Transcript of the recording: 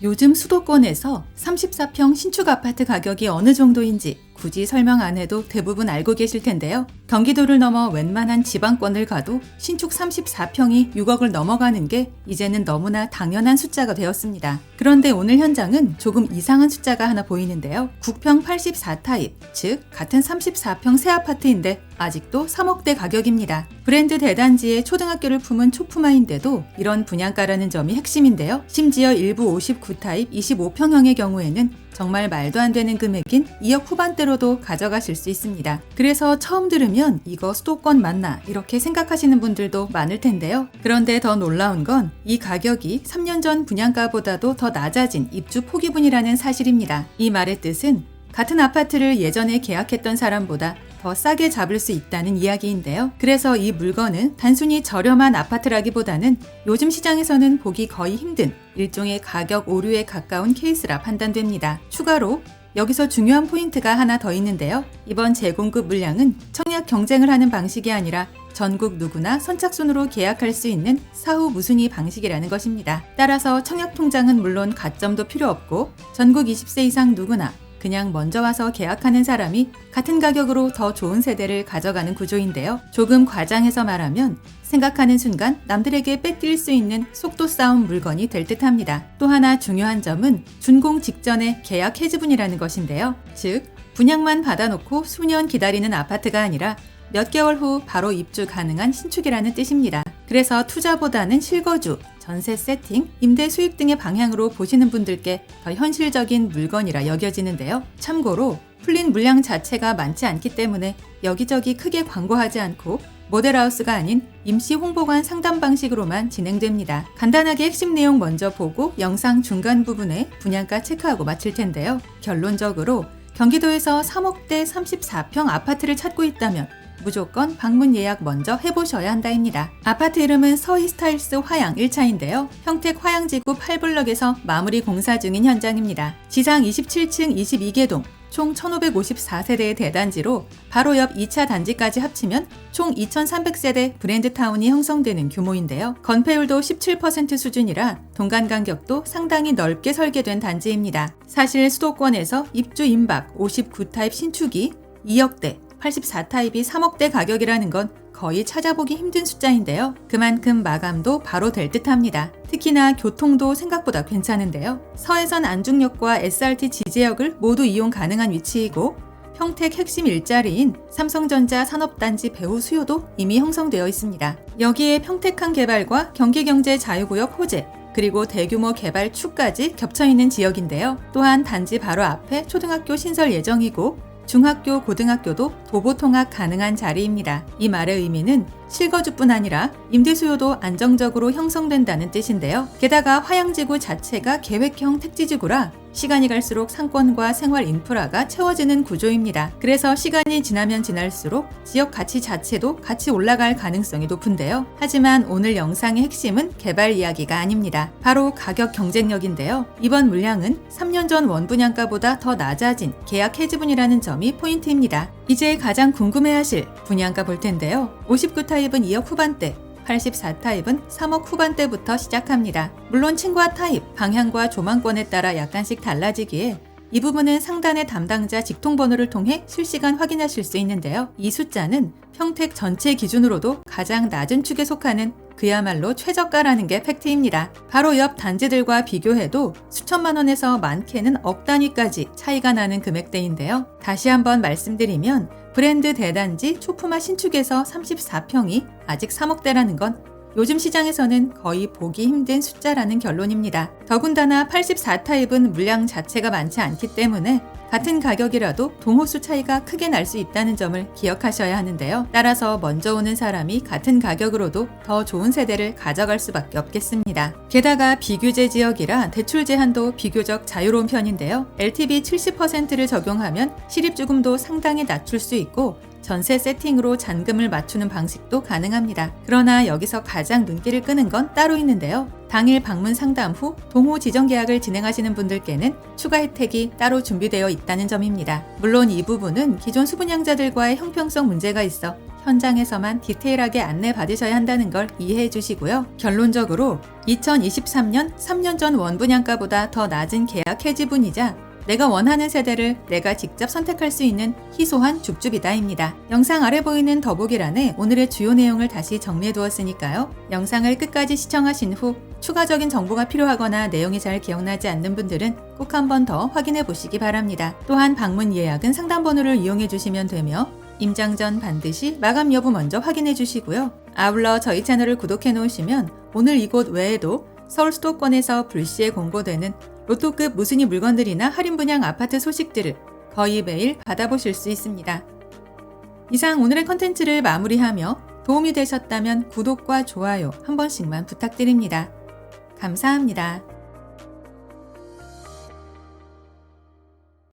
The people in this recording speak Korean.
요즘 수도권에서 34평 신축 아파트 가격이 어느 정도인지 굳이 설명 안 해도 대부분 알고 계실 텐데요. 경기도를 넘어 웬만한 지방권을 가도 신축 34평이 6억을 넘어가는 게 이제는 너무나 당연한 숫자가 되었습니다. 그런데 오늘 현장은 조금 이상한 숫자가 하나 보이는데요. 국평 84타입, 즉 같은 34평 새 아파트인데 아직도 3억대 가격입니다. 브랜드 대단지에 초등학교를 품은 초품화인데도 이런 분양가라는 점이 핵심인데요. 심지어 일부 59타입 25평형의 경우에는 정말 말도 안 되는 금액인 2억 후반대로도 가져가실 수 있습니다. 그래서 처음 들으면 이거 수도권 맞나 이렇게 생각하시는 분들도 많을 텐데요. 그런데 더 놀라운 건 이 가격이 3년 전 분양가보다도 더 낮아진 입주 포기분이라는 사실입니다. 이 말의 뜻은 같은 아파트를 예전에 계약했던 사람보다 더 싸게 잡을 수 있다는 이야기인데요. 그래서 이 물건은 단순히 저렴한 아파트라기보다는 요즘 시장에서는 보기 거의 힘든 일종의 가격 오류에 가까운 케이스라 판단됩니다. 추가로 여기서 중요한 포인트가 하나 더 있는데요. 이번 재공급 물량은 청약 경쟁을 하는 방식이 아니라 전국 누구나 선착순으로 계약할 수 있는 사후 무순위 방식이라는 것입니다. 따라서 청약통장은 물론 가점도 필요 없고 전국 20세 이상 누구나 그냥 먼저 와서 계약하는 사람이 같은 가격으로 더 좋은 세대를 가져가는 구조인데요. 조금 과장해서 말하면 생각하는 순간 남들에게 뺏길 수 있는 속도 싸움 물건이 될 듯합니다. 또 하나 중요한 점은 준공 직전의 계약 해지분이라는 것인데요. 즉 분양만 받아놓고 수년 기다리는 아파트가 아니라 몇 개월 후 바로 입주 가능한 신축이라는 뜻입니다. 그래서 투자보다는 실거주, 전세 세팅, 임대 수익 등의 방향으로 보시는 분들께 더 현실적인 물건이라 여겨지는데요. 참고로 풀린 물량 자체가 많지 않기 때문에 여기저기 크게 광고하지 않고 모델하우스가 아닌 임시 홍보관 상담 방식으로만 진행됩니다. 간단하게 핵심 내용 먼저 보고 영상 중간 부분에 분양가 체크하고 마칠 텐데요. 결론적으로 경기도에서 3억대 34평 아파트를 찾고 있다면 무조건 방문 예약 먼저 해보셔야 한다입니다. 아파트 이름은 서희스타일스 화양 1차인데요. 평택 화양지구 8블럭에서 마무리 공사 중인 현장입니다. 지상 27층 22개동, 총 1554세대의 대단지로 바로 옆 2차 단지까지 합치면 총 2300세대 브랜드타운이 형성되는 규모인데요. 건폐율도 17% 수준이라 동간 간격도 상당히 넓게 설계된 단지입니다. 사실 수도권에서 입주 임박 59타입 신축이 2억대, 84타입이 3억대 가격이라는 건 거의 찾아보기 힘든 숫자인데요. 그만큼 마감도 바로 될 듯합니다. 특히나 교통도 생각보다 괜찮은데요. 서해선 안중역과 SRT 지제역을 모두 이용 가능한 위치이고 평택 핵심 일자리인 삼성전자 산업단지 배후 수요도 이미 형성되어 있습니다. 여기에 평택항 개발과 경기경제자유구역 호재, 그리고 대규모 개발축까지 겹쳐있는 지역인데요. 또한 단지 바로 앞에 초등학교 신설 예정이고 중학교, 고등학교도 도보 통학 가능한 자리입니다. 이 말의 의미는 실거주뿐 아니라 임대 수요도 안정적으로 형성된다는 뜻인데요. 게다가 화양지구 자체가 계획형 택지지구라 시간이 갈수록 상권과 생활 인프라가 채워지는 구조입니다. 그래서 시간이 지나면 지날수록 지역 가치 자체도 같이 올라갈 가능성이 높은데요. 하지만 오늘 영상의 핵심은 개발 이야기가 아닙니다. 바로 가격 경쟁력인데요. 이번 물량은 3년 전 원분양가보다 더 낮아진 계약 해지분이라는 점이 포인트입니다. 이제 가장 궁금해하실 분양가 볼 텐데요. 59타입은 2억 후반대, 84타입은 3억 후반대부터 시작합니다. 물론 층과 타입, 방향과 조망권에 따라 약간씩 달라지기에 이 부분은 상단의 담당자 직통번호를 통해 실시간 확인하실 수 있는데요. 이 숫자는 평택 전체 기준으로도 가장 낮은 축에 속하는 그야말로 최저가라는 게 팩트입니다. 바로 옆 단지들과 비교해도 수천만 원에서 많게는 억 단위까지 차이가 나는 금액대인데요. 다시 한번 말씀드리면 브랜드 대단지 초품화 신축에서 34평이 아직 3억대라는 건 요즘 시장에서는 거의 보기 힘든 숫자라는 결론입니다. 더군다나 84타입은 물량 자체가 많지 않기 때문에 같은 가격이라도 동호수 차이가 크게 날 수 있다는 점을 기억하셔야 하는데요. 따라서 먼저 오는 사람이 같은 가격으로도 더 좋은 세대를 가져갈 수밖에 없겠습니다. 게다가 비규제 지역이라 대출 제한도 비교적 자유로운 편인데요. LTV 70%를 적용하면 실입주금도 상당히 낮출 수 있고 전세 세팅으로 잔금을 맞추는 방식도 가능합니다. 그러나 여기서 가장 눈길을 끄는 건 따로 있는데요. 당일 방문 상담 후 동호 지정 계약을 진행하시는 분들께는 추가 혜택이 따로 준비되어 있다는 점입니다. 물론 이 부분은 기존 수분양자들과의 형평성 문제가 있어 현장에서만 디테일하게 안내받으셔야 한다는 걸 이해해 주시고요. 결론적으로 2023년 3년 전 원분양가보다 더 낮은 계약 해지분이자 내가 원하는 세대를 내가 직접 선택할 수 있는 희소한 줍줍이다입니다. 영상 아래 보이는 더보기란에 오늘의 주요 내용을 다시 정리해 두었으니까요. 영상을 끝까지 시청하신 후 추가적인 정보가 필요하거나 내용이 잘 기억나지 않는 분들은 꼭 한 번 더 확인해 보시기 바랍니다. 또한 방문 예약은 상담번호를 이용해 주시면 되며 임장 전 반드시 마감 여부 먼저 확인해 주시고요. 아울러 저희 채널을 구독해 놓으시면 오늘 이곳 외에도 서울 수도권에서 불시에 공고되는 로또급 무순위 물건들이나 할인 분양 아파트 소식들을 거의 매일 받아보실 수 있습니다. 이상 오늘의 컨텐츠를 마무리하며 도움이 되셨다면 구독과 좋아요 한 번씩만 부탁드립니다. 감사합니다.